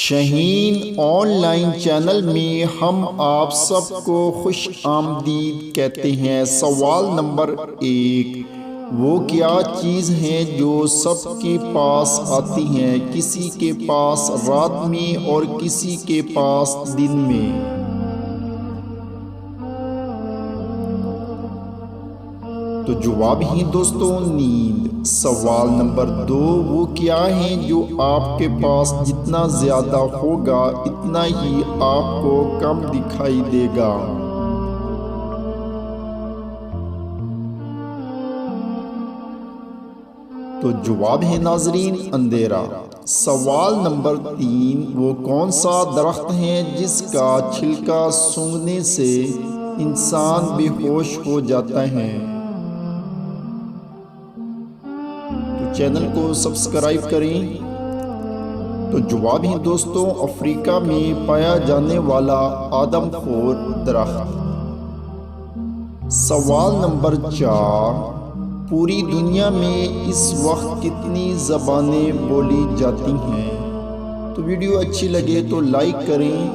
Shaheen on line channel میں ہم آپ سب کو خوش آمدید کہتے ہیں۔ سوال نمبر 1، وہ کیا چیز ہے جو سب کے پاس آتی ہے، کسی کے پاس رات میں اور کسی کے پاس دن میں؟ تو جواب ہے دوستو نیند۔ سوال نمبر 2، وہ کیا ہے جو آپ کے پاس جتنا زیادہ ہوگا اتنا ہی آپ کو کم دکھائی دے گا؟ تو جواب ہے ناظرین اندھیرا۔ سوال نمبر 3، وہ کون سا درخت ہے جس کا چھلکا سونگھنے سے انسان بے ہوش ہو جاتا ہے؟ چینل کو سبسکرائب کریں۔ تو جواب ہے دوستو افریقہ میں پایا جانے والا آدم خور درخت۔ سوال نمبر 4، پوری دنیا میں اس وقت کتنی زبانیں بولی جاتی ہیں؟ تو ویڈیو اچھی لگے تو لائک کریں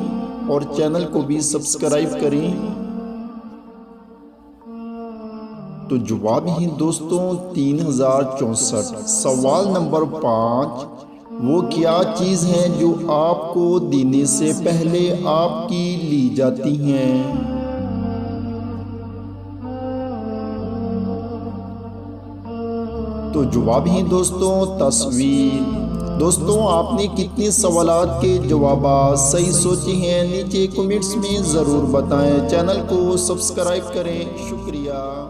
اور چینل کو بھی سبسکرائب کریں۔ تو جواب ہے دوستوں 3064۔ سوال نمبر 5، وہ کیا چیز ہے جو آپ کو دینے سے پہلے آپ کی لی جاتی ہے؟ تو جواب ہے دوستوں تصویر۔ دوستوں آپ نے کتنے سوالات کے جوابات صحیح سوچے ہیں نیچے کمنٹس میں ضرور بتائیں۔ چینل کو سبسکرائب کریں۔ شکریہ۔